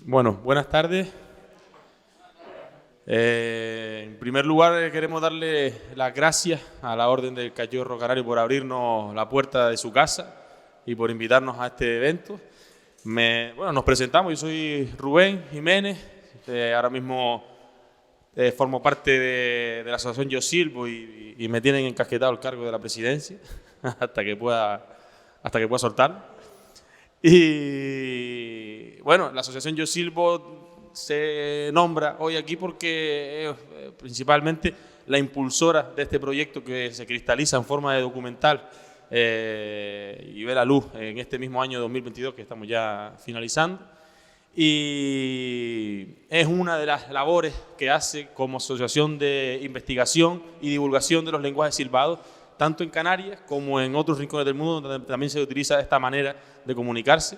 Bueno, buenas tardes. En primer lugar, queremos darle las gracias a la Orden del Cachorro Canario por abrirnos la puerta de su casa y por invitarnos a este evento. Nos presentamos, yo soy Rubén Jiménez, ahora mismo formo parte de la Asociación Yo Silbo y me tienen encasquetado el cargo de la presidencia hasta que pueda soltar. Y bueno, la Asociación Yo Silbo se nombra hoy aquí porque es principalmente la impulsora de este proyecto que se cristaliza en forma de documental y ve la luz en este mismo año 2022 que estamos ya finalizando. Y es una de las labores que hace como asociación de investigación y divulgación de los lenguajes silbados, tanto en Canarias como en otros rincones del mundo donde también se utiliza esta manera de comunicarse.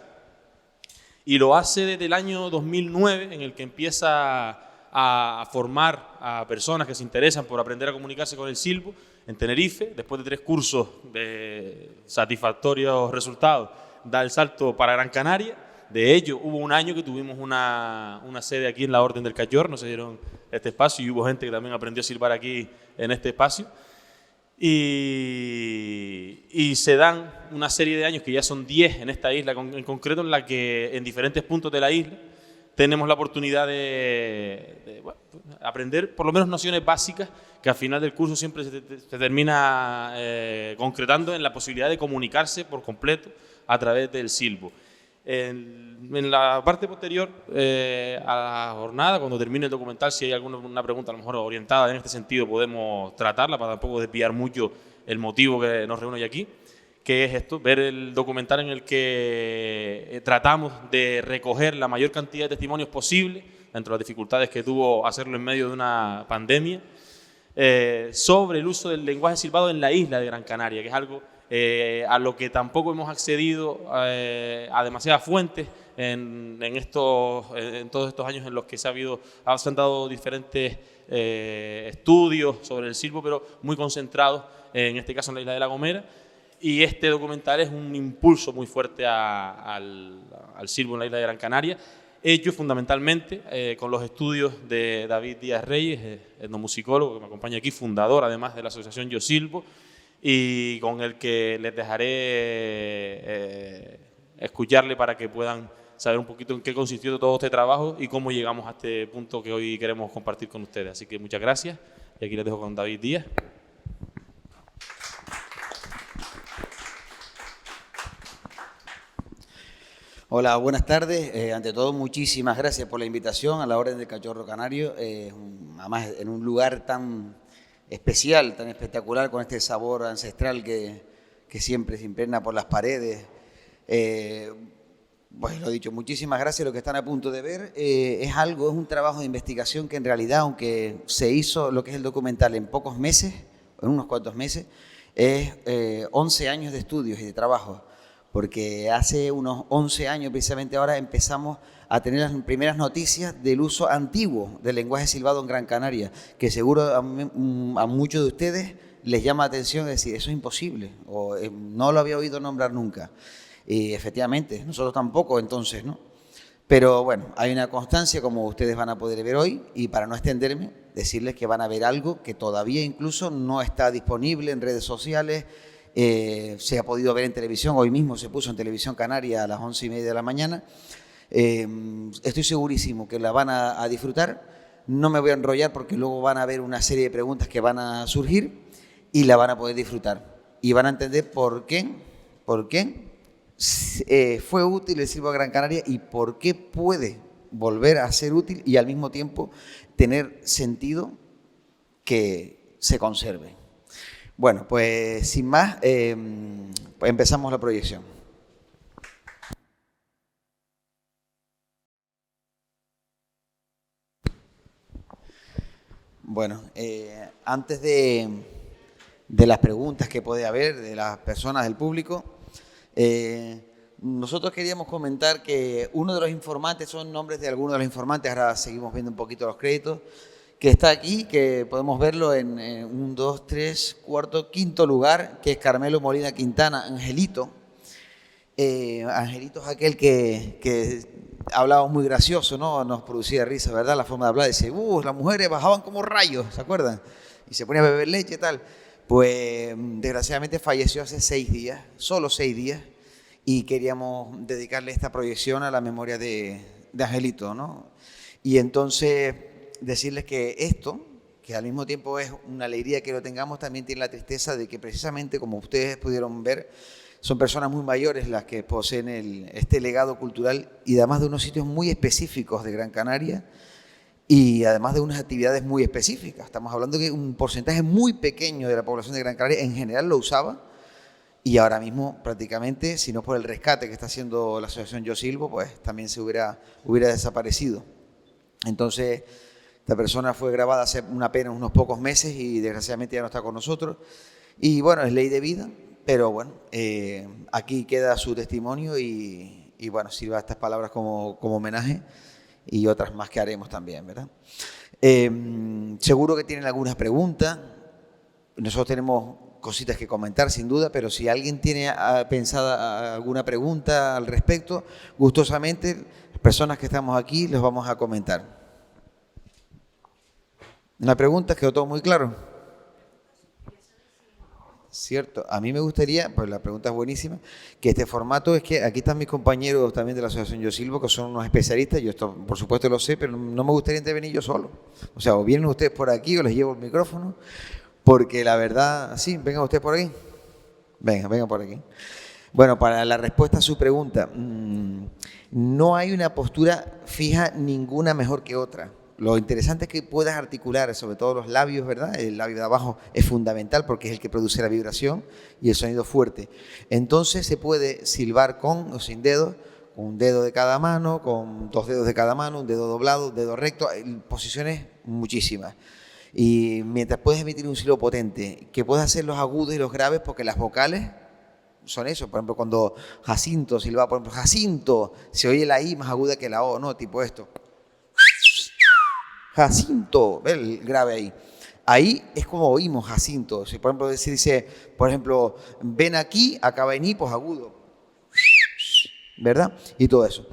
Y lo hace desde el año 2009, en el que empieza a formar a personas que se interesan por aprender a comunicarse con el silbo en Tenerife. Después de 3 cursos de satisfactorios resultados, da el salto para Gran Canaria. De ello, hubo un año que tuvimos una sede aquí en la Orden del Cachorro, nos dieron este espacio y hubo gente que también aprendió a silbar aquí en este espacio. Y se dan una serie de años, que ya son 10 en esta isla en concreto, en la que en diferentes puntos de la isla tenemos la oportunidad de aprender por lo menos nociones básicas que al final del curso siempre se termina concretando en la posibilidad de comunicarse por completo a través del silbo. En la parte posterior a la jornada, cuando termine el documental, si hay alguna pregunta a lo mejor orientada en este sentido, podemos tratarla para tampoco desviar mucho el motivo que nos reúne hoy aquí, que es esto, ver el documental en el que tratamos de recoger la mayor cantidad de testimonios posible, entre las dificultades que tuvo hacerlo en medio de una pandemia, sobre el uso del lenguaje silbado en la isla de Gran Canaria, que es algo a lo que tampoco hemos accedido a demasiadas fuentes en todos estos años en los que se han dado diferentes estudios sobre el silbo, pero muy concentrados, en este caso en la isla de La Gomera. Y este documental es un impulso muy fuerte al silbo en la isla de Gran Canaria, hecho fundamentalmente con los estudios de David Díaz Reyes, etnomusicólogo que me acompaña aquí, fundador además de la Asociación Yo Silbo, y con el que les dejaré escucharle para que puedan saber un poquito en qué consistió todo este trabajo y cómo llegamos a este punto que hoy queremos compartir con ustedes. Así que muchas gracias y aquí les dejo con David Díaz. Hola, buenas tardes. Ante todo, muchísimas gracias por la invitación a la Orden del Cachorro Canario, además en un lugar tan especial, tan espectacular, con este sabor ancestral que siempre se impregna por las paredes. Pues lo dicho, muchísimas gracias. Lo que están a punto de ver es un trabajo de investigación que en realidad, aunque se hizo lo que es el documental en pocos meses, en unos cuantos meses, es 11 años de estudios y de trabajo, porque hace unos 11 años, precisamente ahora, empezamos a tener las primeras noticias del uso antiguo del lenguaje silbado en Gran Canaria, que seguro a muchos de ustedes les llama la atención decir, eso es imposible, o no lo había oído nombrar nunca. Y efectivamente, nosotros tampoco entonces, ¿no? Pero bueno, hay una constancia, como ustedes van a poder ver hoy, y para no extenderme, decirles que van a ver algo que todavía incluso no está disponible en redes sociales. Se ha podido ver en televisión, hoy mismo se puso en Televisión Canaria a las 11:30 de la mañana. Estoy segurísimo que la van a disfrutar. No me voy a enrollar porque luego van a ver una serie de preguntas que van a surgir y la van a poder disfrutar. Y van a entender por qué fue útil el silbo a Gran Canaria y por qué puede volver a ser útil y al mismo tiempo tener sentido que se conserve. Bueno, pues sin más, pues empezamos la proyección. Bueno, antes de las preguntas que puede haber de las personas del público, nosotros queríamos comentar que uno de los informantes, son nombres de algunos de los informantes, ahora seguimos viendo un poquito los créditos, que está aquí, que podemos verlo en 1, 2, 3, 4, 5 lugar, que es Carmelo Molina Quintana, Angelito. Angelito es aquel que hablábamos muy gracioso, ¿no? Nos producía risa, ¿verdad? La forma de hablar. Dice, las mujeres bajaban como rayos, ¿se acuerdan? Y se ponía a beber leche y tal. Pues desgraciadamente falleció hace 6 días, solo 6 días, y queríamos dedicarle esta proyección a la memoria de Angelito, ¿no? Y entonces decirles que esto, que al mismo tiempo es una alegría que lo tengamos, también tiene la tristeza de que precisamente, como ustedes pudieron ver, son personas muy mayores las que poseen este legado cultural y además de unos sitios muy específicos de Gran Canaria y además de unas actividades muy específicas. Estamos hablando de que un porcentaje muy pequeño de la población de Gran Canaria en general lo usaba y ahora mismo prácticamente, si no por el rescate que está haciendo la asociación Yo Silbo, pues también se hubiera desaparecido. Entonces, esta persona fue grabada hace apenas unos pocos meses y desgraciadamente ya no está con nosotros. Y bueno, es ley de vida. Pero bueno, aquí queda su testimonio y bueno, sirva estas palabras como homenaje y otras más que haremos también, ¿verdad? Seguro que tienen algunas preguntas. Nosotros tenemos cositas que comentar, sin duda, pero si alguien tiene pensada alguna pregunta al respecto, gustosamente, las personas que estamos aquí les vamos a comentar. ¿Una pregunta? ¿Quedó todo muy claro? Cierto, a mí me gustaría, pues la pregunta es buenísima, que este formato es que aquí están mis compañeros también de la Asociación Yo Silbo, que son unos especialistas, yo esto por supuesto lo sé, pero no me gustaría intervenir yo solo. O sea, o vienen ustedes por aquí o les llevo el micrófono, porque la verdad, sí, vengan ustedes por aquí. Vengan por aquí. Bueno, para la respuesta a su pregunta, no hay una postura fija ninguna mejor que otra. Lo interesante es que puedas articular, sobre todo los labios, ¿verdad? El labio de abajo es fundamental porque es el que produce la vibración y el sonido fuerte. Entonces se puede silbar con o sin dedos, con un dedo de cada mano, con 2 dedos de cada mano, un dedo doblado, un dedo recto, hay posiciones muchísimas. Y mientras puedes emitir un silbo potente, que puedes hacer los agudos y los graves porque las vocales son eso. Por ejemplo, cuando Jacinto silba, por ejemplo, Jacinto, se oye la I más aguda que la O, ¿no? Tipo esto. Jacinto, ve el grave ahí. Ahí es como oímos Jacinto. Si por ejemplo dice, por ejemplo, ven aquí, acaba en I, pues agudo. ¿Verdad? Y todo eso.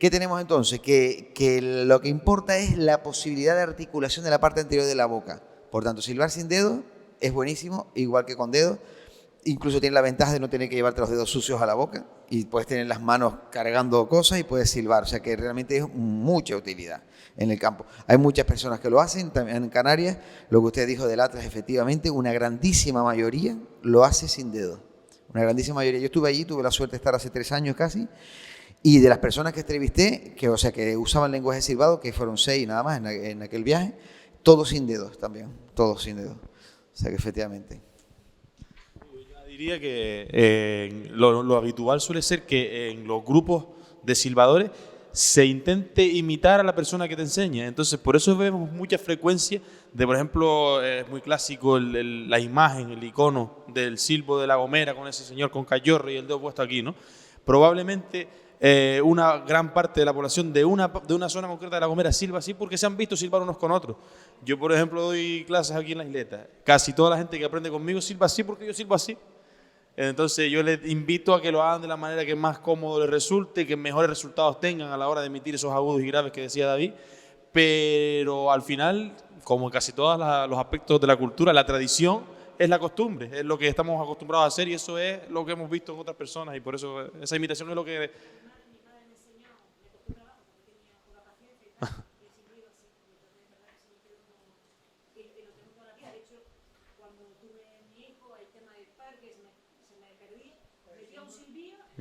¿Qué tenemos entonces? Que lo que importa es la posibilidad de articulación de la parte anterior de la boca. Por tanto, silbar sin dedo es buenísimo, igual que con dedo. Incluso tiene la ventaja de no tener que llevarte los dedos sucios a la boca y puedes tener las manos cargando cosas y puedes silbar. O sea que realmente es mucha utilidad en el campo. Hay muchas personas que lo hacen, también en Canarias. Lo que usted dijo del Atlas, efectivamente, una grandísima mayoría lo hace sin dedo. Una grandísima mayoría. Yo estuve allí, tuve la suerte de estar hace 3 años casi. Y de las personas que entrevisté, que usaban lenguaje silbado, que fueron 6 nada más en aquel viaje, todos sin dedos también, todos sin dedos. O sea que efectivamente. Diría que lo habitual suele ser que en los grupos de silbadores se intente imitar a la persona que te enseña. Entonces, por eso vemos mucha frecuencia de, por ejemplo, es muy clásico la imagen, el icono del silbo de La Gomera con ese señor con cayorro y el dedo puesto aquí, ¿no? Probablemente una gran parte de la población de una zona concreta de La Gomera silba así porque se han visto silbar unos con otros. Yo, por ejemplo, doy clases aquí en la isleta. Casi toda la gente que aprende conmigo silba así porque yo silbo así. Entonces yo les invito a que lo hagan de la manera que más cómodo les resulte, que mejores resultados tengan a la hora de emitir esos agudos y graves que decía David, pero al final, como en casi todos los aspectos de la cultura, la tradición es la costumbre, es lo que estamos acostumbrados a hacer y eso es lo que hemos visto en otras personas y por eso esa imitación es lo que...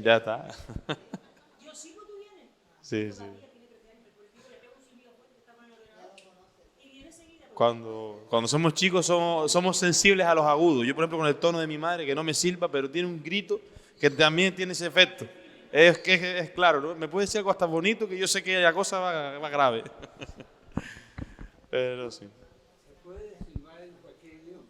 Ya está. Yo sigo, tú vienes. Sí, sí. Cuando somos chicos somos sensibles a los agudos. Yo, por ejemplo, con el tono de mi madre, que no me silba, pero tiene un grito que también tiene ese efecto. Es claro, ¿no? Me puede decir algo hasta bonito que yo sé que la cosa va grave. Pero sí. ¿Se puede silbar en cualquier idioma?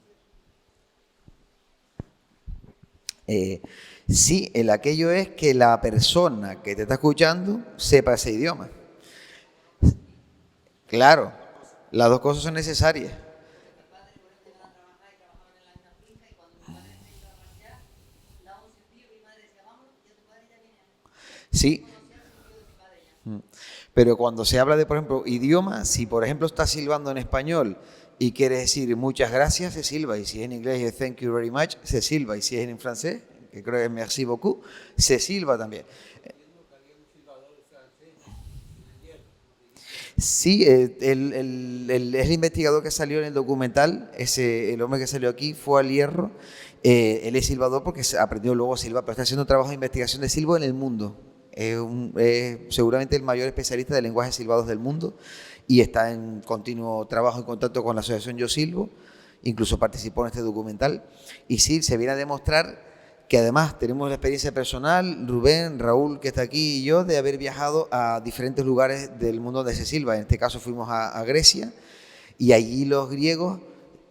Sí, el aquello es que la persona que te está escuchando sepa ese idioma. Claro, las dos cosas son necesarias. Sí. Pero cuando se habla de, por ejemplo, idioma, si por ejemplo estás silbando en español y quieres decir muchas gracias, se silba. Y si es en inglés es thank you very much, se silba. Y si es en francés, que creo que es merci beaucoup, se silba también. Sí, el investigador que salió en el documental, el hombre que salió aquí, fue al Hierro. Él es silbador porque aprendió luego a silbar, pero está haciendo trabajo de investigación de silbo en el mundo. Es seguramente el mayor especialista de lenguajes silbados del mundo y está en continuo trabajo, en contacto con la asociación Yo Silbo. Incluso participó en este documental. Y sí, se viene a demostrar que además tenemos la experiencia personal, Rubén, Raúl, que está aquí, y yo, de haber viajado a diferentes lugares del mundo donde se silba. En este caso fuimos a Grecia, y allí los griegos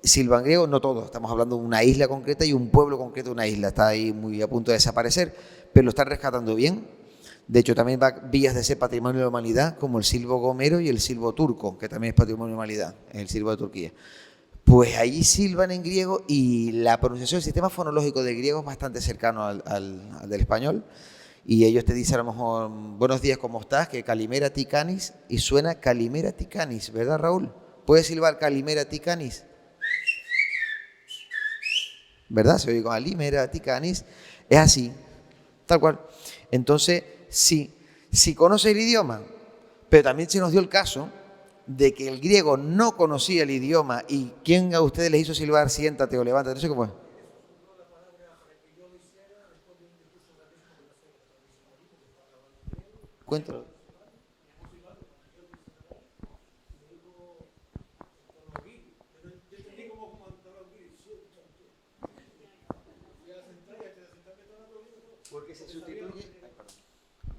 silban griego, no todos, estamos hablando de una isla concreta y un pueblo concreto de una isla, está ahí muy a punto de desaparecer, pero lo están rescatando bien. De hecho, también va vías de ser patrimonio de la humanidad, como el silbo gomero y el silbo turco, que también es patrimonio de la humanidad, el silbo de Turquía. Pues allí silban en griego y la pronunciación, el sistema fonológico del griego es bastante cercano al del español. Y ellos te dicen a lo mejor, buenos días, ¿cómo estás? Que Calimera Ticanis, y suena Calimera Ticanis, ¿verdad, Raúl? ¿Puedes silbar Calimera Ticanis? ¿Verdad? Se oye con Calimera Ticanis. Es así, tal cual. Entonces, sí, si conoce el idioma, pero también se nos dio el caso de que el griego no conocía el idioma y ¿quién a ustedes les hizo silbar siéntate o levántate? No sé cómo es. Cuéntalo.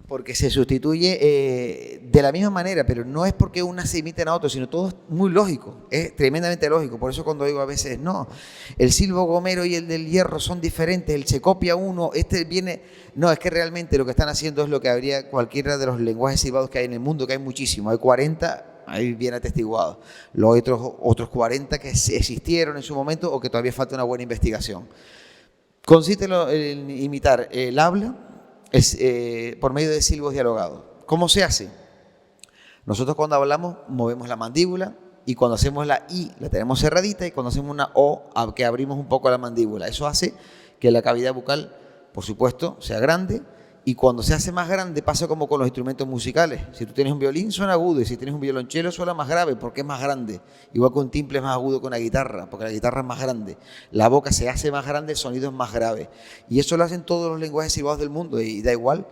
Porque se sustituye de la misma manera, pero no es porque una se imiten a otra, sino todo es muy lógico, es tremendamente lógico. Por eso cuando digo a veces, no, el silbo gomero y el del hierro son diferentes, el se copia uno, este viene... No, es que realmente lo que están haciendo es lo que habría cualquiera de los lenguajes silbados que hay en el mundo, que hay muchísimos, hay 40, ahí bien atestiguados. Los otros 40 que existieron en su momento o que todavía falta una buena investigación. Consiste en imitar el habla, por medio de silbos dialogados. ¿Cómo se hace? Nosotros cuando hablamos movemos la mandíbula y cuando hacemos la I la tenemos cerradita y cuando hacemos una O que abrimos un poco la mandíbula. Eso hace que la cavidad bucal, por supuesto, sea grande y cuando se hace más grande pasa como con los instrumentos musicales. Si tú tienes un violín suena agudo y si tienes un violonchelo suena más grave porque es más grande. Igual que un timple es más agudo que una guitarra porque la guitarra es más grande. La boca se hace más grande, el sonido es más grave. Y eso lo hacen todos los lenguajes silbados del mundo y da igual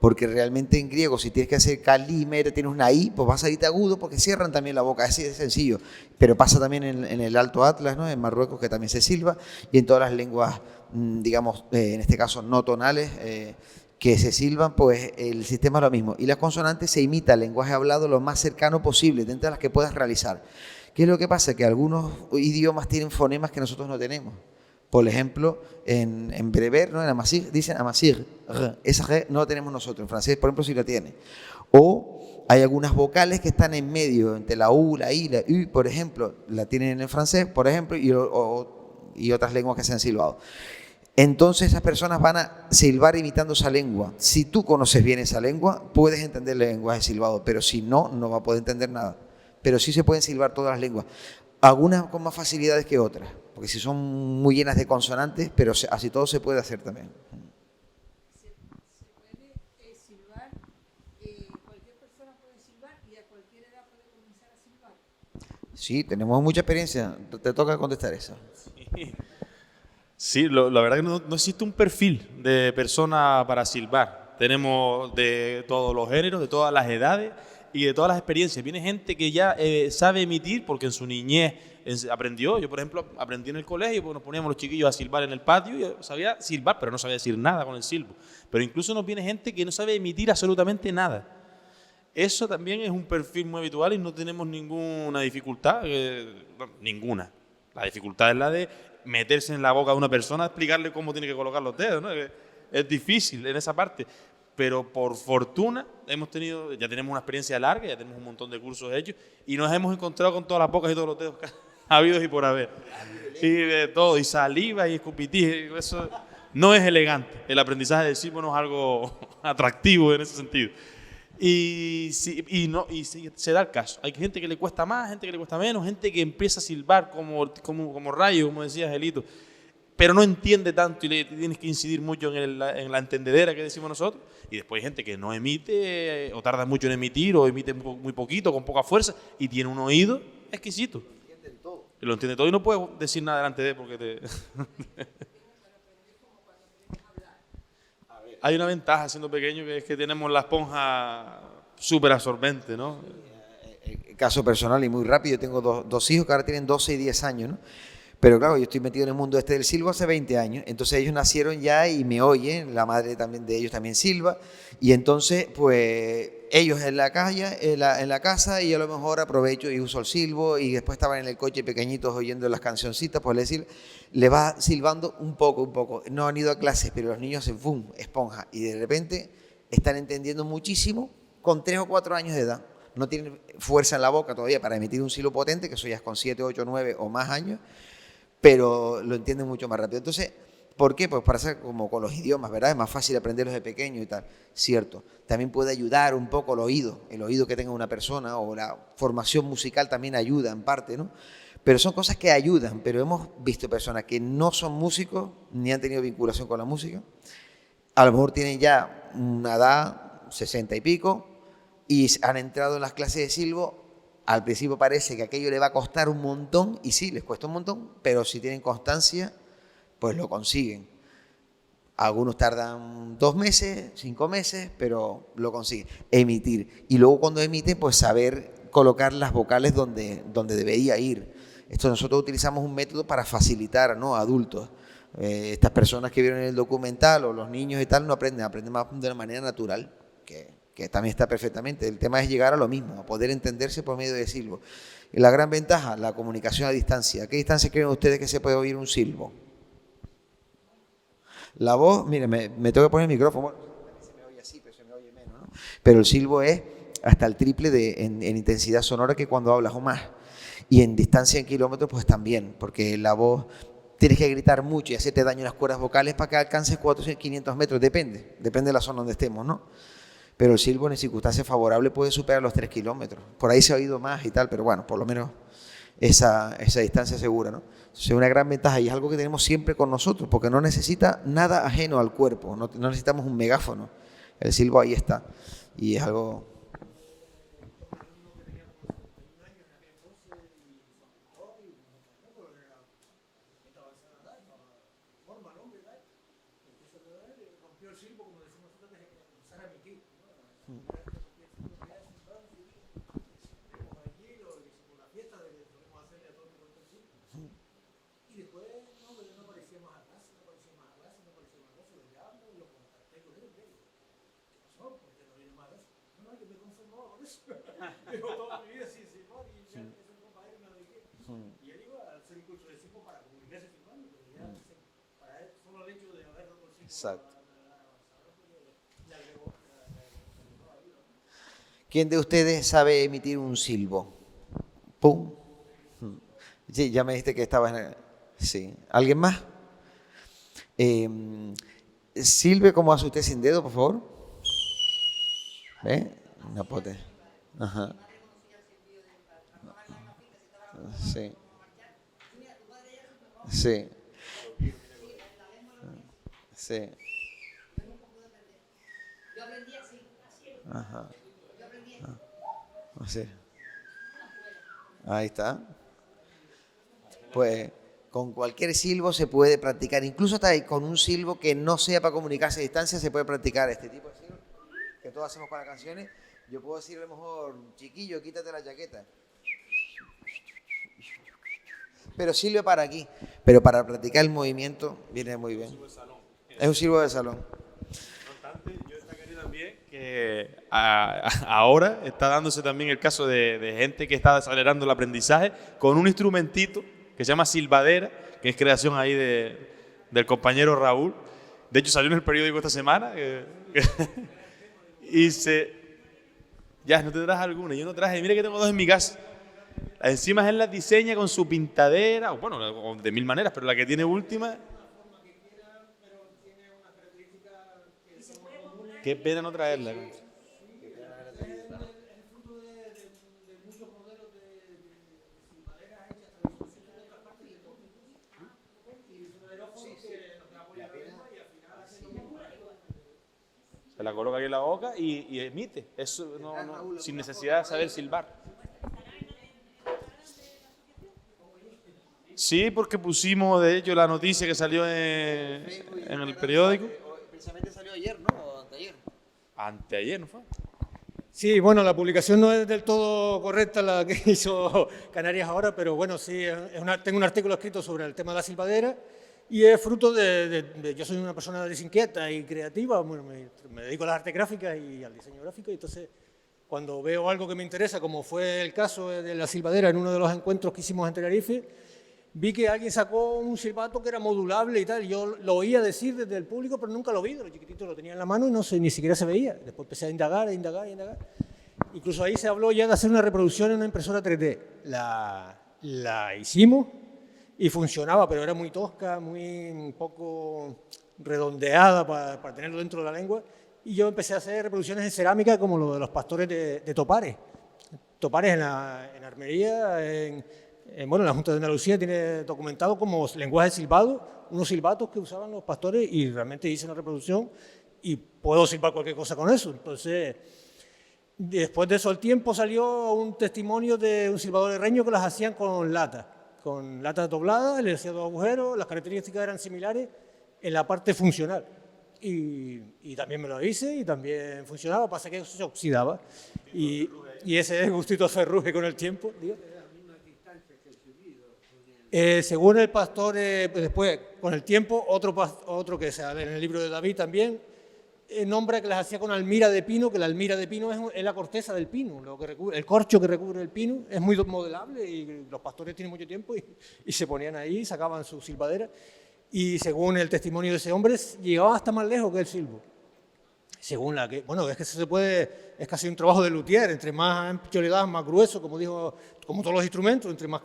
porque realmente en griego si tienes que hacer calimera, tienes una I, pues vas a irte agudo porque cierran también la boca, así de sencillo. Pero pasa también en el Alto Atlas, ¿no? En Marruecos que también se silba y en todas las lenguas, digamos, en este caso no tonales, que se silban, pues el sistema es lo mismo. Y las consonantes se imita el lenguaje hablado lo más cercano posible, dentro de las que puedas realizar. ¿Qué es lo que pasa? Que algunos idiomas tienen fonemas que nosotros no tenemos. Por ejemplo, en bereber, ¿no? En amasir, dicen amasir, esa G no la tenemos nosotros. En francés, por ejemplo, sí la tiene. O hay algunas vocales que están en medio, entre la U, la I, la U, por ejemplo, la tienen en el francés, por ejemplo, y otras lenguas que se han silbado. Entonces esas personas van a silbar imitando esa lengua. Si tú conoces bien esa lengua, puedes entender el lenguaje silbado, pero si no, no va a poder entender nada. Pero sí se pueden silbar todas las lenguas, algunas con más facilidades que otras, porque si son muy llenas de consonantes, pero así todo se puede hacer también. Se puede silbar, cualquier persona puede silbar y a cualquier edad puede comenzar a silbar. Sí, tenemos mucha experiencia, te toca contestar eso. Sí, la verdad que no existe un perfil de persona para silbar. Tenemos de todos los géneros, de todas las edades y de todas las experiencias. Viene gente que ya sabe emitir porque en su niñez aprendió. Yo, por ejemplo, aprendí en el colegio, porque nos poníamos los chiquillos a silbar en el patio y yo sabía silbar, pero no sabía decir nada con el silbo. Pero incluso nos viene gente que no sabe emitir absolutamente nada. Eso también es un perfil muy habitual y no tenemos ninguna dificultad, ninguna. La dificultad es la de meterse en la boca de una persona, explicarle cómo tiene que colocar los dedos, ¿no? Es difícil en esa parte, pero por fortuna ya tenemos una experiencia larga, ya tenemos un montón de cursos hechos y nos hemos encontrado con todas las bocas y todos los dedos habidos y por haber. Y de todo, y saliva y escupití, eso no es elegante. El aprendizaje del silbo no es algo atractivo en ese sentido. Y se da el caso. Hay gente que le cuesta más, gente que le cuesta menos, gente que empieza a silbar como rayo, como decía Angelito, pero no entiende tanto y le tienes que incidir mucho en la entendedera que decimos nosotros. Y después hay gente que no emite, o tarda mucho en emitir, o emite muy poquito, con poca fuerza, y tiene un oído exquisito. Lo entiende todo y no puedes decir nada delante de él porque te... Hay una ventaja siendo pequeño, que es que tenemos la esponja súper absorbente, ¿no? Caso personal y muy rápido, yo tengo dos hijos que ahora tienen 12 y 10 años, ¿no? Pero claro, yo estoy metido en el mundo este del silbo hace 20 años, entonces ellos nacieron ya y me oyen, la madre también de ellos también silba, y entonces pues ellos en la calle, en la casa, y yo a lo mejor aprovecho y uso el silbo, y después estaban en el coche pequeñitos oyendo las cancioncitas, pues le va silbando un poco. No han ido a clases, pero los niños hacen ¡fum!, esponja, y de repente están entendiendo muchísimo con 3 o 4 años de edad. No tienen fuerza en la boca todavía para emitir un silbo potente, que eso ya es con 7, 8, 9 o más años, pero lo entienden mucho más rápido. Entonces, ¿por qué? Pues para ser como con los idiomas, ¿verdad? Es más fácil aprenderlos de pequeño y tal. Cierto. También puede ayudar un poco el oído que tenga una persona, o la formación musical también ayuda en parte, ¿no? Pero son cosas que ayudan, pero hemos visto personas que no son músicos ni han tenido vinculación con la música, a lo mejor tienen ya una edad, 60 y pico, y han entrado en las clases de silbo. Al principio parece que aquello le va a costar un montón, y sí, les cuesta un montón, pero si tienen constancia, pues lo consiguen. Algunos tardan 2 meses, 5 meses, pero lo consiguen. Emitir. Y luego cuando emiten, pues saber colocar las vocales donde debería ir. Esto nosotros utilizamos un método para facilitar, ¿no?, a adultos. Estas personas que vieron el documental, o los niños y tal, no aprenden más de una manera natural, que también está perfectamente. El tema es llegar a lo mismo, a poder entenderse por medio de silbo. Y la gran ventaja, la comunicación a distancia. ¿A qué distancia creen ustedes que se puede oír un silbo? La voz, mire, me tengo que poner el micrófono. Bueno, también se me oye así, pero se me oye menos, ¿no? Pero el silbo es hasta el triple en intensidad sonora que cuando hablas, o más. Y en distancia, en kilómetros, pues también, porque la voz tienes que gritar mucho y hacerte daño en las cuerdas vocales para que alcances 400, 500 metros, depende de la zona donde estemos, ¿no? Pero el silbo en circunstancias favorables puede superar los 3 kilómetros. Por ahí se ha oído más y tal, pero bueno, por lo menos esa distancia segura, ¿no? Es una gran ventaja, y es algo que tenemos siempre con nosotros, porque no necesita nada ajeno al cuerpo, no necesitamos un megáfono. El silbo ahí está, y es algo... Exacto. ¿Quién de ustedes sabe emitir un silbo? ¡Pum! Sí, ya me dijiste que estabas en... Sí. ¿Alguien más? Silbe como hace usted sin dedo, por favor. ¿Ve? Una pote. Ajá. Sí. Sí. Sí. Ajá. Sí. Ahí está. Pues con cualquier silbo se puede practicar, incluso hasta con un silbo que no sea para comunicarse a distancia, se puede practicar este tipo de silbo que todos hacemos para canciones. Yo puedo decir a lo mejor, chiquillo, quítate la chaqueta. Pero sirve para aquí. Pero para practicar el movimiento viene muy bien. Es un silbo de salón. No obstante, yo destacaría también que ahora está dándose también el caso de gente que está acelerando el aprendizaje con un instrumentito que se llama silbadera, que es creación ahí del compañero Raúl. De hecho, salió en el periódico esta semana. Ya, ¿no tendrás alguna? Yo no traje. Mira que tengo 2 en mi casa. Encima él las diseña con su pintadera, bueno, de 1000 maneras, pero la que tiene última... Qué pena no traerla. coloca aquí en la boca y emite. Eso sin necesidad de saber silbar. Sí, porque pusimos, de hecho, la noticia que salió en el periódico. Precisamente salió ayer, ¿no? O anteayer. Anteayer, ¿no fue? Sí, bueno, la publicación no es del todo correcta la que hizo Canarias ahora, pero bueno, sí, tengo un artículo escrito sobre el tema de la silbadera y es fruto yo soy una persona desinquieta y creativa, bueno, me dedico a las artes gráficas y al diseño gráfico, y entonces cuando veo algo que me interesa, como fue el caso de la silbadera en uno de los encuentros que hicimos en Tenerife, vi que alguien sacó un silbato que era modulable y tal. Yo lo oía decir desde el público, pero nunca lo vi. Lo chiquitito lo tenía en la mano y ni siquiera se veía. Después empecé a indagar. Incluso ahí se habló ya de hacer una reproducción en una impresora 3D. La hicimos y funcionaba, pero era muy tosca, muy un poco redondeada para tenerlo dentro de la lengua. Y yo empecé a hacer reproducciones en cerámica como lo de los pastores de Topares. Topares en Armería, bueno, la Junta de Andalucía tiene documentado como lenguaje silbado, unos silbatos que usaban los pastores, y realmente hice una reproducción y puedo silbar cualquier cosa con eso. Entonces, después de eso, al tiempo salió un testimonio de un silbador de reño que las hacían con lata doblada, le hacía 2 agujeros, las características eran similares en la parte funcional. Y también me lo hice y también funcionaba, pasa que eso se oxidaba. Y ese gustito ferruje con el tiempo, digo. Según el pastor, después, con el tiempo, otro que sale en el libro de David también, nombra que las hacía con almira de pino, que la almira de pino es la corteza del pino, el corcho que recubre el pino, es muy modelable y los pastores tienen mucho tiempo y se ponían ahí, sacaban su silbadera, y según el testimonio de ese hombre, llegaba hasta más lejos que el silbo. Según bueno, es que es casi un trabajo de luthier, entre más ancho le das, más grueso, como todos los instrumentos, entre más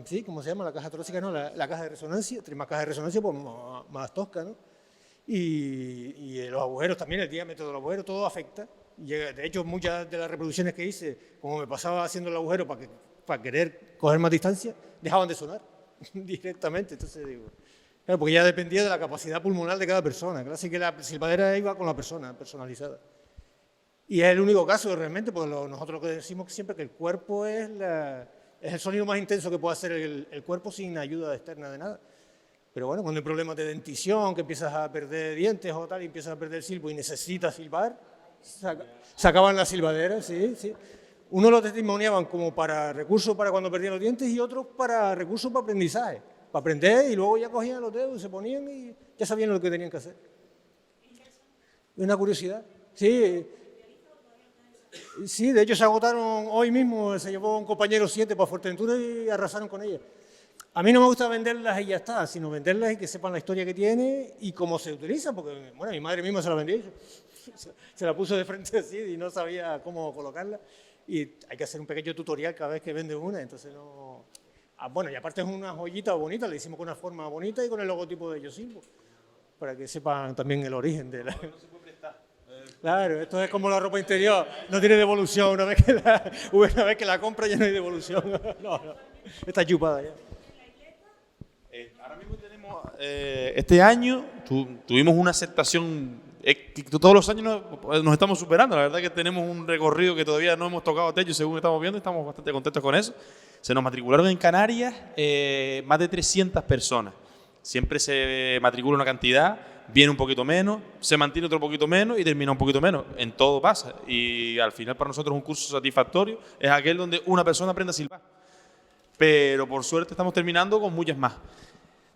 sí, ¿cómo se llama? La caja torácica, no, la caja de resonancia, entre más caja de resonancia, pues más tosca, ¿no? Y los agujeros también, el diámetro de los agujeros, todo afecta. De hecho, muchas de las reproducciones que hice, como me pasaba haciendo el agujero para querer coger más distancia, dejaban de sonar directamente. Entonces digo, claro, porque ya dependía de la capacidad pulmonar de cada persona. Así que la silbadera iba con la persona, personalizada. Y es el único caso realmente, porque nosotros lo que decimos siempre que el cuerpo es el sonido más intenso que puede hacer el cuerpo sin ayuda externa de nada. Pero bueno, cuando hay problemas de dentición, que empiezas a perder dientes o tal, y empiezas a perder el silbo y necesitas silbar, sacaban la silbadera, sí. Unos lo testimoniaban como para recursos para cuando perdían los dientes y otros para recursos para aprendizaje. Para aprender, y luego ya cogían los dedos y se ponían y ya sabían lo que tenían que hacer. Una curiosidad. Sí, de hecho se agotaron hoy mismo, se llevó un compañero 7 para Fuerteventura y arrasaron con ellas. A mí no me gusta venderlas y ya está, sino venderlas y que sepan la historia que tiene y cómo se utiliza, porque bueno, mi madre misma se la vendió, se la puso de frente así y no sabía cómo colocarla, y hay que hacer un pequeño tutorial cada vez que vende una, entonces no... bueno, y aparte es una joyita bonita, le hicimos con una forma bonita y con el logotipo de Yo Silbo, para que sepan también el origen de la... Claro, esto es como la ropa interior, no tiene devolución, una vez que la compra ya no hay devolución, no, está chupada ya. Ahora mismo tenemos, este año tuvimos una aceptación, que todos los años nos estamos superando, la verdad que tenemos un recorrido que todavía no hemos tocado techo según estamos viendo, estamos bastante contentos con eso. Se nos matricularon en Canarias más de 300 personas, siempre se matricula una cantidad, viene un poquito menos, se mantiene otro poquito menos y termina un poquito menos. En todo pasa. Y al final para nosotros un curso satisfactorio es aquel donde una persona aprende a silbar. Pero por suerte estamos terminando con muchas más.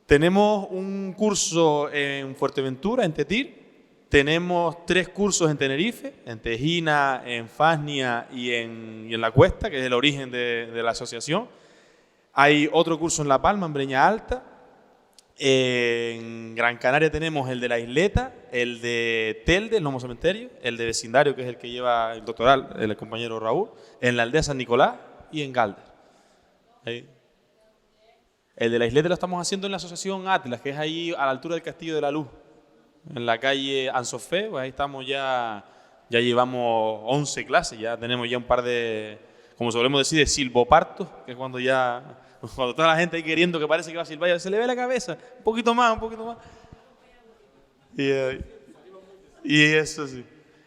Tenemos un curso en Fuerteventura, en Tetir. Tenemos 3 cursos en Tenerife, en Tejina, en Fasnia y en La Cuesta, que es el origen de la asociación. Hay otro curso en La Palma, en Breña Alta. En Gran Canaria tenemos el de La Isleta, el de Telde, el Lomo Cementerio, el de Vecindario, que es el que lleva el doctoral, el compañero Raúl, en la aldea San Nicolás y en Galder. Ahí. El de La Isleta lo estamos haciendo en la asociación Atlas, que es ahí a la altura del Castillo de la Luz, en la calle Ansofé, pues ahí estamos ya llevamos 11 clases, ya tenemos ya un par de, como solemos decir, de silbopartos, que es cuando toda la gente ahí queriendo que parece que va a silbar, ya se le ve la cabeza, un poquito más. Y eso sí.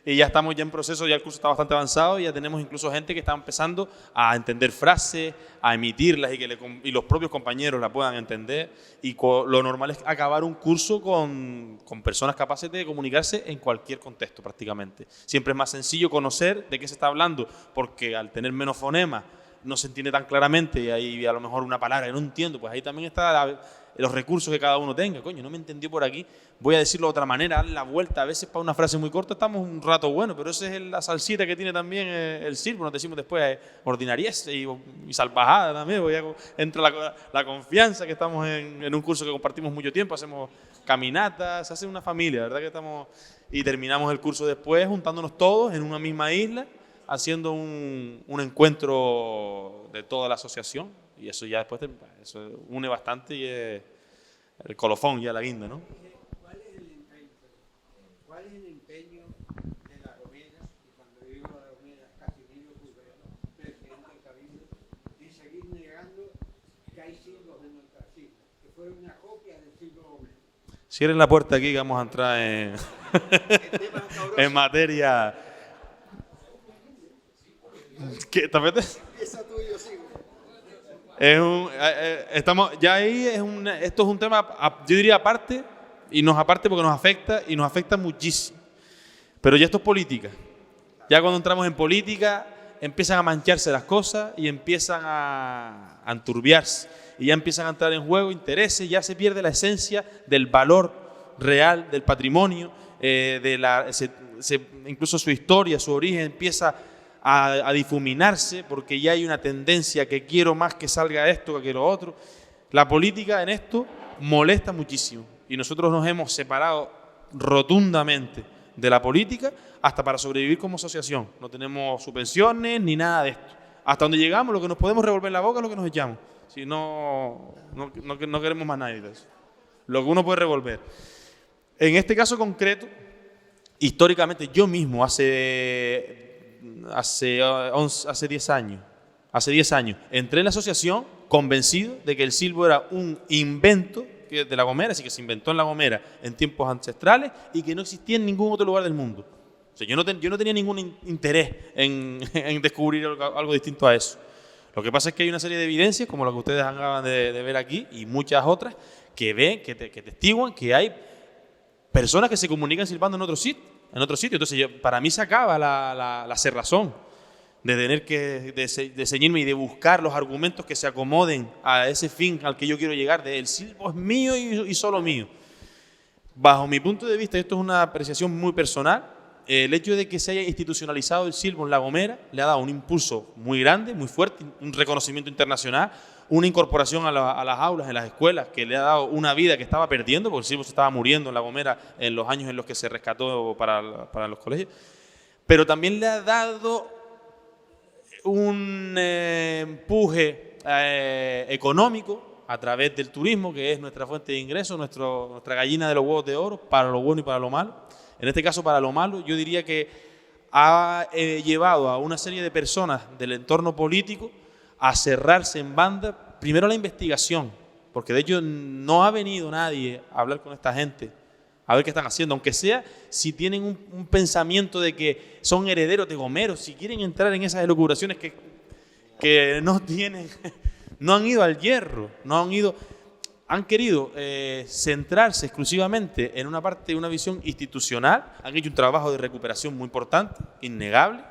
Y ya estamos ya en proceso, ya el curso está bastante avanzado y ya tenemos incluso gente que está empezando a entender frases, a emitirlas y los propios compañeros la puedan entender. Y lo normal es acabar un curso con personas capaces de comunicarse en cualquier contexto prácticamente. Siempre es más sencillo conocer de qué se está hablando, porque al tener menos fonemas no se entiende tan claramente y ahí a lo mejor una palabra que no entiendo, pues ahí también está los recursos que cada uno tenga. Coño, no me entendió por aquí, voy a decirlo de otra manera, darle la vuelta. A veces para una frase muy corta estamos un rato bueno, pero esa es la salsita que tiene también el silbo. Nos decimos después ordinariez y salvajada también, porque ya entra la confianza que estamos en un curso que compartimos mucho tiempo, hacemos caminatas, se hace una familia, ¿verdad? Que estamos y terminamos el curso después juntándonos todos en una misma isla, haciendo un encuentro de toda la asociación, y eso ya después eso une bastante y es el colofón ya la guinda, ¿no? ¿Cuál es el empeño de La Gomera, y cuando digo La Gomera, Casimiro Cubero, presidente del Cabildo, en seguir negando que hay silbos en nuestras islas, que fueron una copia del silbo Gomera? Cierren la puerta aquí que vamos a entrar en materia. ¿Qué? ¿Te apetece? Estamos ya ahí, esto es un tema, yo diría aparte, y nos aparte porque nos afecta muchísimo. Pero ya esto es política. Ya cuando entramos en política empiezan a mancharse las cosas y empiezan a enturbiarse y ya empiezan a entrar en juego intereses, ya se pierde la esencia del valor real del patrimonio, incluso su historia, su origen empieza a difuminarse porque ya hay una tendencia que quiero más que salga esto que lo otro. La política en esto molesta muchísimo y nosotros nos hemos separado rotundamente de la política hasta para sobrevivir como asociación. No tenemos subvenciones ni nada de esto. Hasta donde llegamos, lo que nos podemos revolver en la boca es lo que nos echamos. Si no queremos más nadie de eso. Lo que uno puede revolver. En este caso concreto, históricamente yo mismo hace 10 años entré en la asociación convencido de que el silbo era un invento de La Gomera, así que se inventó en La Gomera en tiempos ancestrales y que no existía en ningún otro lugar del mundo. O sea, yo no tenía ningún interés en descubrir algo distinto a eso. Lo que pasa es que hay una serie de evidencias, como la que ustedes acaban de ver aquí, y muchas otras, que ven, que testiguan que hay personas que se comunican silbando en otro sitio. Entonces, para mí se acaba la cerrazón de tener que de ceñirme y de buscar los argumentos que se acomoden a ese fin al que yo quiero llegar, de el silbo es mío y solo mío. Bajo mi punto de vista, esto es una apreciación muy personal, el hecho de que se haya institucionalizado el silbo en La Gomera le ha dado un impulso muy grande, muy fuerte, un reconocimiento internacional, una incorporación a las aulas, en las escuelas, que le ha dado una vida que estaba perdiendo, porque el silbo se estaba muriendo en La Gomera en los años en los que se rescató para los colegios, pero también le ha dado un empuje económico a través del turismo, que es nuestra fuente de ingresos, nuestra gallina de los huevos de oro, para lo bueno y para lo malo. En este caso, para lo malo, yo diría que ha llevado a una serie de personas del entorno político a cerrarse en banda, primero a la investigación, porque de hecho no ha venido nadie a hablar con esta gente, a ver qué están haciendo, aunque sea si tienen un pensamiento de que son herederos de Gomero, si quieren entrar en esas elucubraciones que no tienen, no han ido al hierro, han querido centrarse exclusivamente en una parte de una visión institucional, han hecho un trabajo de recuperación muy importante, innegable,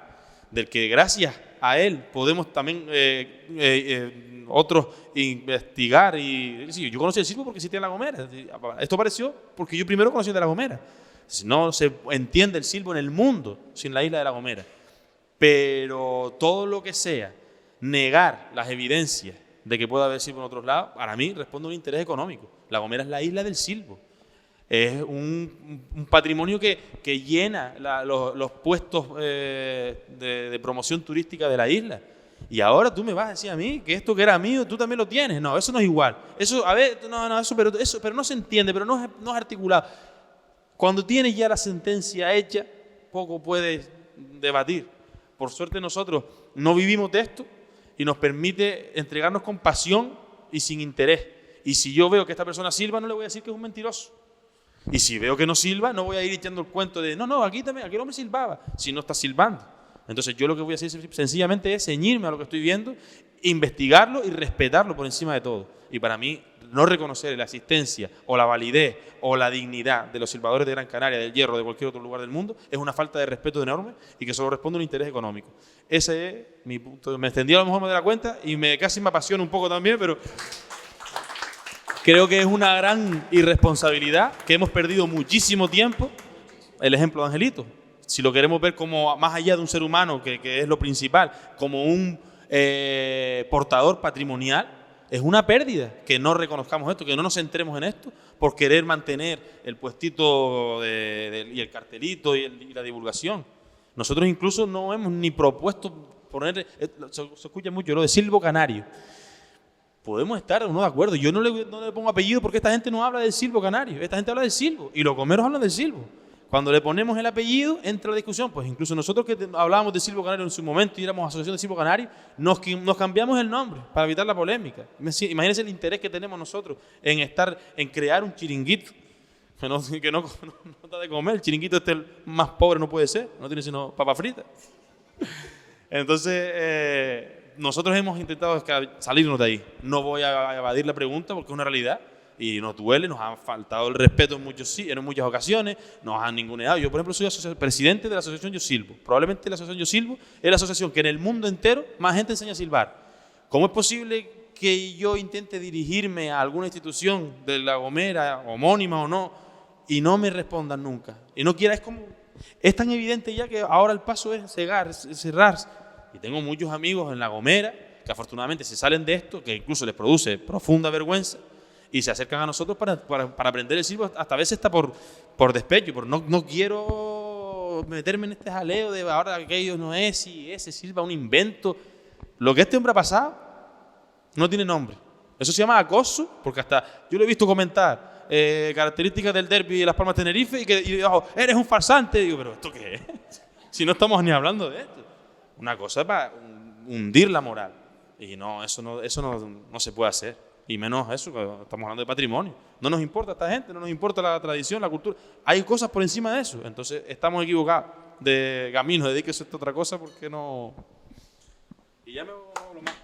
del que gracias a él podemos también otros investigar. Sí, yo conocí el silbo porque existía en La Gomera. Esto apareció porque yo primero conocí de La Gomera. No se entiende el silbo en el mundo sin la isla de La Gomera. Pero todo lo que sea negar las evidencias de que pueda haber silbo en otros lados, para mí responde a un interés económico. La Gomera es la isla del silbo. Es un patrimonio que llena los puestos de promoción turística de la isla. Y ahora tú me vas a decir a mí que esto que era mío, tú también lo tienes. No, eso no es igual. Eso, a ver, pero no se entiende, pero no es articulado. Cuando tienes ya la sentencia hecha, poco puedes debatir. Por suerte nosotros no vivimos de esto y nos permite entregarnos con pasión y sin interés. Y si yo veo que esta persona silba, no le voy a decir que es un mentiroso. Y si veo que no silba, no voy a ir echando el cuento de, no, aquí también, aquí el hombre silbaba, si no está silbando. Entonces yo lo que voy a hacer sencillamente es ceñirme a lo que estoy viendo, investigarlo y respetarlo por encima de todo. Y para mí, no reconocer la existencia o la validez o la dignidad de los silbadores de Gran Canaria, del Hierro, de cualquier otro lugar del mundo, es una falta de respeto enorme y que solo responde a un interés económico. Ese es mi punto. Me extendí a lo mejor más de la cuenta y casi me apasiona un poco también, pero creo que es una gran irresponsabilidad, que hemos perdido muchísimo tiempo. El ejemplo de Angelito. Si lo queremos ver como más allá de un ser humano, que es lo principal, como un portador patrimonial, es una pérdida que no reconozcamos esto, que no nos centremos en esto por querer mantener el puestito y el cartelito y la divulgación. Nosotros incluso no hemos ni propuesto poner, se escucha mucho lo de silbo canario. Podemos estar o no de acuerdo. Yo no le pongo apellido porque esta gente no habla del silbo canario. Esta gente habla del silbo y los gomeros hablan del silbo. Cuando le ponemos el apellido, entra la discusión. Pues incluso nosotros que hablábamos de silbo canario en su momento y éramos asociación de silbo canario, nos cambiamos el nombre para evitar la polémica. Imagínense el interés que tenemos nosotros en crear un chiringuito que no da de comer. El chiringuito el más pobre no puede ser, no tiene sino papa frita. Entonces, nosotros hemos intentado salirnos de ahí. No voy a evadir la pregunta porque es una realidad. Y nos duele, nos ha faltado el respeto en muchas ocasiones, nos han ninguneado. Yo, por ejemplo, soy presidente de la asociación Yo Silbo. Probablemente la asociación Yo Silbo es la asociación que en el mundo entero más gente enseña a silbar. ¿Cómo es posible que yo intente dirigirme a alguna institución de La Gomera, homónima o no, y no me respondan nunca? Y no quiera, es tan evidente ya que ahora el paso es cerrarse. Y tengo muchos amigos en La Gomera que afortunadamente se salen de esto, que incluso les produce profunda vergüenza, y se acercan a nosotros para aprender el silbo, hasta a veces está por despecho, no quiero meterme en este jaleo de ahora aquello no es, y ese silba un invento. Lo que este hombre ha pasado no tiene nombre. Eso se llama acoso, porque hasta yo lo he visto comentar características del derbi de Las Palmas de Tenerife y debajo, eres un farsante. Y digo, ¿pero esto qué es? Si no estamos ni hablando de esto. Una cosa es para hundir la moral. Y no, eso no se puede hacer. Y menos eso, que estamos hablando de patrimonio. No nos importa esta gente, no nos importa la tradición, la cultura. Hay cosas por encima de eso. Entonces, estamos equivocados. De camino, dedíquese a esta otra cosa porque no... Y ya me hablo más.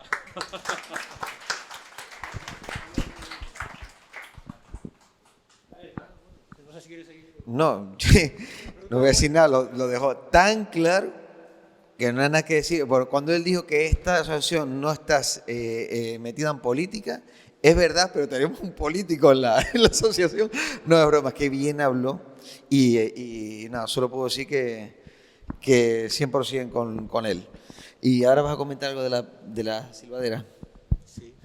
No sé si quieres seguir. No, no voy a decir nada, lo dejó tan claro que no hay nada que decir. Bueno, cuando él dijo que esta asociación no está metida en política, es verdad, pero tenemos un político en la asociación. No es broma, que bien habló. Y nada, solo puedo decir que 100% con él. Y ahora vas a comentar algo de la silbadera. Sí.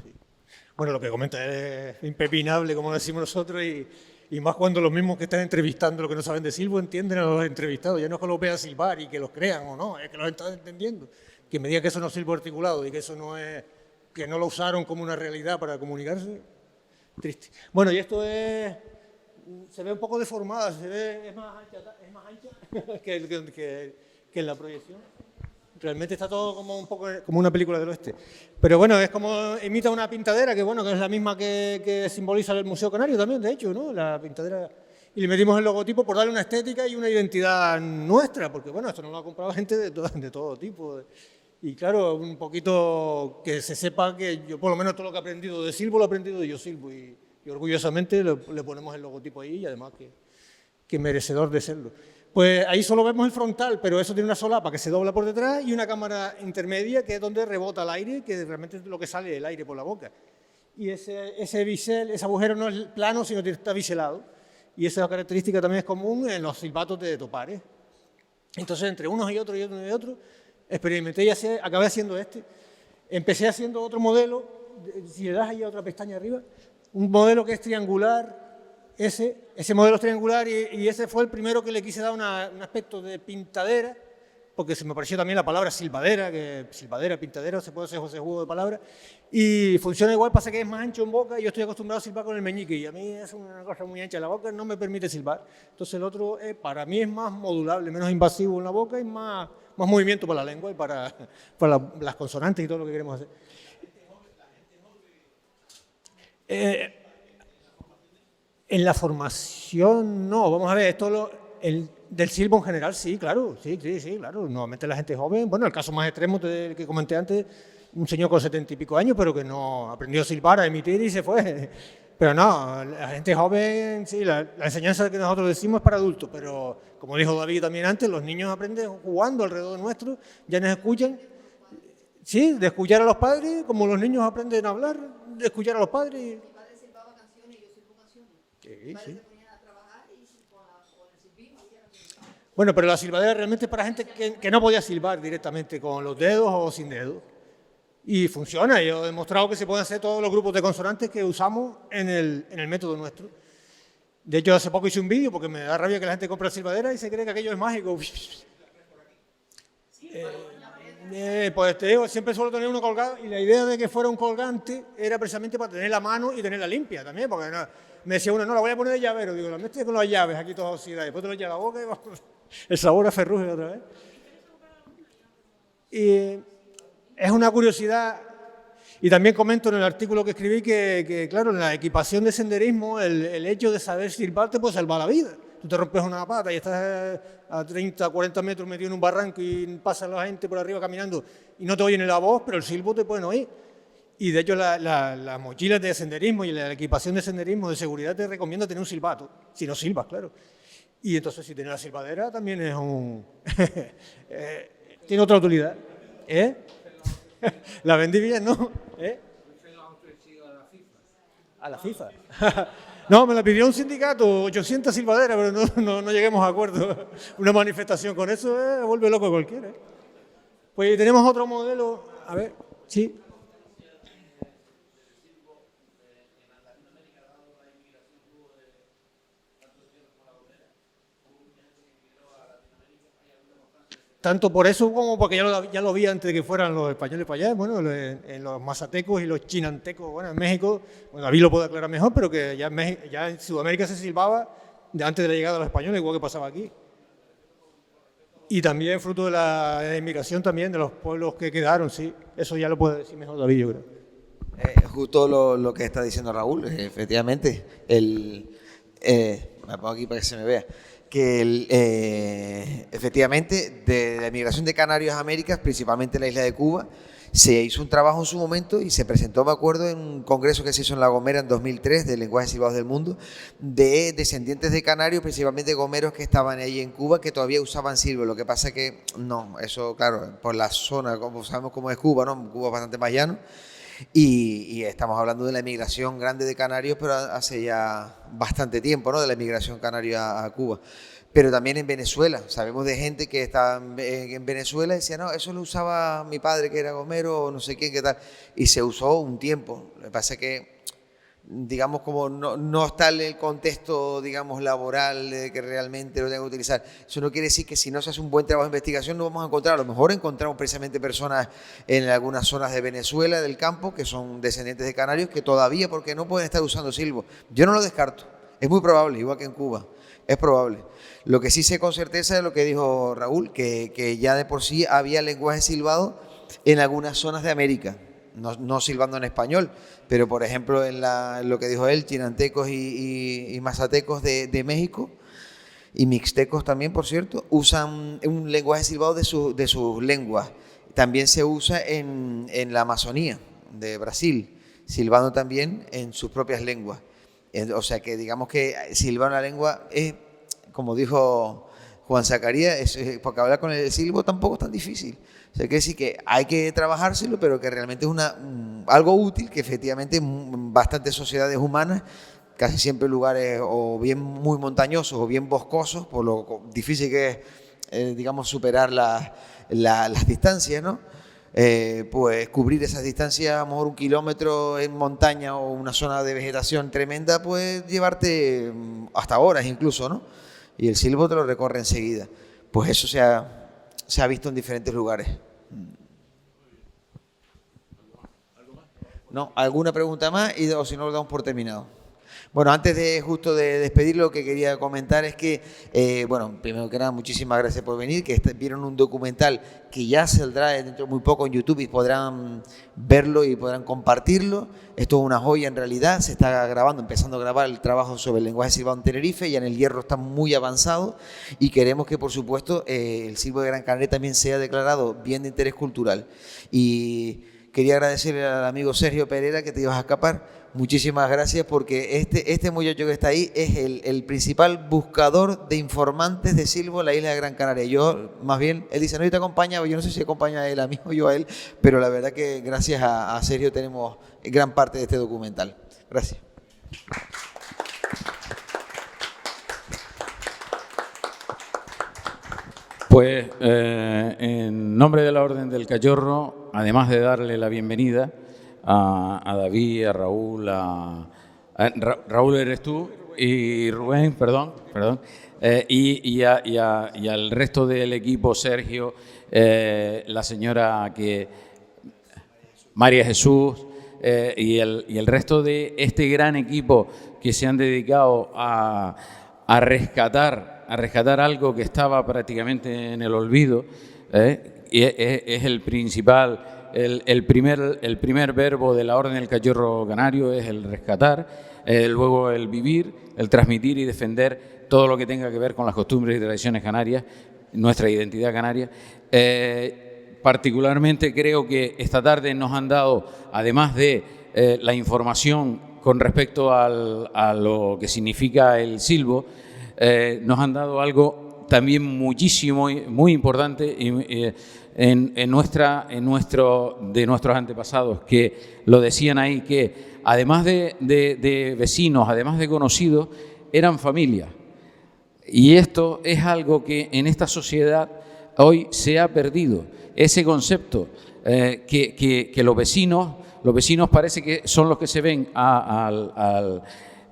Bueno, lo que comenta es impepinable, como decimos nosotros, y más cuando los mismos que están entrevistando lo que no saben de silbo entienden a los entrevistados. Ya no es que los vean silbar y que los crean o no, es que los están entendiendo. Que me diga que eso no es silbo articulado y que eso no es, que no lo usaron como una realidad para comunicarse, triste. Bueno, y esto se ve un poco deformada, es más ancha que en la proyección. Realmente está todo como un poco como una película del oeste. Pero bueno, es como imita una pintadera que bueno, que es la misma que simboliza el Museo Canario también, de hecho, ¿no? La pintadera. Y le metimos el logotipo por darle una estética y una identidad nuestra, porque bueno, esto no lo ha comprado gente de todo tipo. Y claro, un poquito que se sepa que yo por lo menos todo lo que he aprendido de silbo lo he aprendido de Yo Silbo y orgullosamente le ponemos el logotipo ahí y además que merecedor de serlo. Pues ahí solo vemos el frontal, pero eso tiene una solapa que se dobla por detrás y una cámara intermedia que es donde rebota el aire, que realmente es lo que sale el aire por la boca. Y ese bisel, ese agujero no es plano, sino que está biselado. Y esa característica también es común en los silbatos de topares. Entonces, entre unos y otros, experimenté y acabé haciendo este. Empecé haciendo otro modelo, si le das ahí a otra pestaña arriba, un modelo que es triangular. Ese modelo es triangular y ese fue el primero que le quise dar un aspecto de pintadera, porque se me pareció también la palabra silbadera, que silbadera, pintadera, se puede hacer ese juego de palabras, y funciona igual, pasa que es más ancho en boca y yo estoy acostumbrado a silbar con el meñique y a mí es una cosa muy ancha en la boca, no me permite silbar. Entonces el otro para mí es más modulable, menos invasivo en la boca y más movimiento para la lengua y para las consonantes y todo lo que queremos hacer. En la formación no, vamos a ver, del silbo en general sí, claro, sí, claro. Normalmente la gente joven, bueno, el caso más extremo del que comenté antes, un señor con 70 y pico años, pero que no aprendió a silbar, a emitir y se fue. Pero no, la gente joven, sí, la enseñanza que nosotros decimos es para adultos, pero como dijo David también antes, los niños aprenden jugando alrededor nuestro, ya nos escuchan, sí, de escuchar a los padres, como los niños aprenden a hablar, de escuchar a los padres. Mi padre silbaba canciones y yo silbo canciones. Mi padre se ponía a trabajar y con el silbido hacía canciones. Bueno, pero la silbadera realmente es para gente que no podía silbar directamente con los dedos o sin dedos. Y funciona, yo he demostrado que se pueden hacer todos los grupos de consonantes que usamos en el método nuestro. De hecho, hace poco hice un vídeo porque me da rabia que la gente compra silbadera y se cree que aquello es mágico. Pues te digo, siempre suelo tener uno colgado y la idea de que fuera un colgante era precisamente para tener la mano y tenerla limpia también, porque no, me decía uno, no, la voy a poner de llavero, digo, la metes con las llaves aquí todas oxidadas, después te lo llevas a la boca y el sabor a ferrugem otra vez. Y es una curiosidad, y también comento en el artículo que escribí que claro, en la equipación de senderismo, el hecho de saber silbar te puede salvar la vida. Tú te rompes una pata y estás a 30, 40 metros metido en un barranco y pasa la gente por arriba caminando y no te oyen la voz, pero el silbo te pueden oír. Y de hecho las mochilas de senderismo y la equipación de senderismo de seguridad te recomienda tener un silbato, si no silbas, claro. Y entonces si tienes la silbadera también es tiene otra utilidad. La vendí bien, ¿no? A la FIFA. No, me la pidió un sindicato, 800 silbaderas, pero no lleguemos a acuerdo. Una manifestación con eso vuelve loco a cualquiera. Pues tenemos otro modelo, a ver, sí. Tanto por eso como porque ya lo vi antes de que fueran los españoles para allá, bueno, en los mazatecos y los chinantecos, bueno, en México, bueno, David lo puede aclarar mejor, pero que ya en Sudamérica se silbaba antes de la llegada de los españoles, igual que pasaba aquí. Y también fruto de la inmigración también, de los pueblos que quedaron, sí, eso ya lo puede decir mejor David, yo creo. Justo lo que está diciendo Raúl, efectivamente, me pongo aquí para que se me vea, que efectivamente de la migración de Canarios a Américas, principalmente en la isla de Cuba, se hizo un trabajo en su momento y se presentó, me acuerdo, en un congreso que se hizo en La Gomera en 2003 de lenguajes silbados del mundo, de descendientes de canarios, principalmente gomeros que estaban ahí en Cuba, que todavía usaban silbo. Lo que pasa que no, eso claro, por la zona, como sabemos cómo es Cuba, ¿no? Cuba es bastante más llano. Y estamos hablando de la emigración grande de canarios, pero hace ya bastante tiempo, ¿no? De la emigración canaria a Cuba. Pero también en Venezuela, sabemos de gente que estaba en Venezuela y decía, no, eso lo usaba mi padre que era gomero o no sé quién, qué tal. Y se usó un tiempo. Lo que pasa es que, digamos, como no está en el contexto, digamos, laboral de que realmente lo tenga que utilizar. Eso no quiere decir que si no se hace un buen trabajo de investigación no vamos a encontrar. A lo mejor encontramos precisamente personas en algunas zonas de Venezuela, del campo, que son descendientes de canarios, que todavía, porque no pueden estar usando silbo. Yo no lo descarto. Es muy probable, igual que en Cuba. Es probable. Lo que sí sé con certeza es lo que dijo Raúl, que ya de por sí había lenguaje silbado en algunas zonas de América. No silbando en español, pero por ejemplo en lo que dijo él, chinantecos y mazatecos de México, y mixtecos también, por cierto, usan un lenguaje silbado de sus lenguas. También se usa en la Amazonía de Brasil, silbando también en sus propias lenguas. O sea que digamos que silbar una lengua es, como dijo Juan Zacarías, porque hablar con el silbo tampoco es tan difícil. O sea, que sí que hay que trabajárselo, pero que realmente es algo útil, que efectivamente en bastantes sociedades humanas, casi siempre lugares o bien muy montañosos o bien boscosos, por lo difícil que es, digamos, superar las distancias, ¿no? Pues cubrir esas distancias, a lo mejor 1 kilómetro en montaña o una zona de vegetación tremenda, puede llevarte hasta horas incluso, ¿no? Y el silbo te lo recorre enseguida. Pues eso se ha visto en diferentes lugares. ¿No? ¿Alguna pregunta más? O si no, lo damos por terminado. Bueno, antes de justo de despedir, lo que quería comentar es que, bueno, primero que nada, muchísimas gracias por venir, que vieron un documental que ya saldrá dentro de muy poco en YouTube y podrán verlo y podrán compartirlo. Esto es una joya en realidad, se está grabando, empezando a grabar el trabajo sobre el lenguaje silbado en Tenerife, ya en el Hierro está muy avanzado y queremos que, por supuesto, el silbo de Gran Canaria también sea declarado bien de interés cultural. Y quería agradecerle al amigo Sergio Pereira, que te ibas a escapar. Muchísimas gracias, porque este muchacho que está ahí es el principal buscador de informantes de silbo en la isla de Gran Canaria. Yo, más bien, él dice, no, yo te acompaño, yo no sé si acompaña a él, a mí o yo a él, pero la verdad que gracias a Sergio tenemos gran parte de este documental. Gracias. Pues en nombre de la Orden del Cachorro, además de darle la bienvenida a David, a Raúl, Raúl eres tú, y Rubén, perdón, y al resto del equipo, Sergio, la señora María Jesús, y el resto de este gran equipo que se han dedicado a rescatar algo que estaba prácticamente en el olvido, y es el principal. El primer verbo de la Orden del Cachorro Canario es el rescatar, luego el vivir, el transmitir y defender todo lo que tenga que ver con las costumbres y tradiciones canarias, nuestra identidad canaria. Particularmente creo que esta tarde nos han dado, además de la información con respecto a lo que significa el silbo, nos han dado algo también muchísimo, muy importante de nuestros antepasados, que lo decían ahí, que además de vecinos, además de conocidos, eran familia. Y esto es algo que en esta sociedad hoy se ha perdido, ese concepto, que los vecinos parece que son los que se ven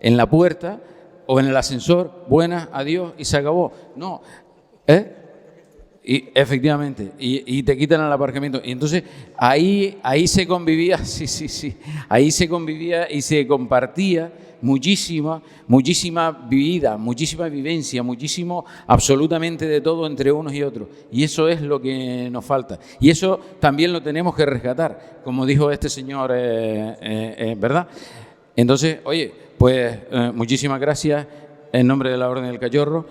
en la puerta o en el ascensor, buenas, adiós, y se acabó. No, Y efectivamente, y te quitan el aparcamiento. Y entonces ahí se convivía, sí, ahí se convivía y se compartía muchísima vida, muchísima vivencia, muchísimo absolutamente de todo entre unos y otros. Y eso es lo que nos falta. Y eso también lo tenemos que rescatar, como dijo este señor, ¿verdad? Entonces, oye, pues muchísimas gracias en nombre de la Orden del Cachorro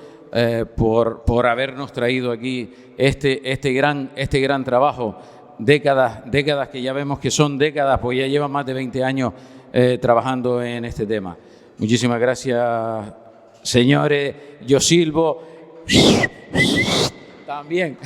por habernos traído aquí este gran trabajo, décadas que ya vemos que son décadas, pues ya llevan más de 20 años trabajando en este tema. Muchísimas gracias, señores. Yo silbo también.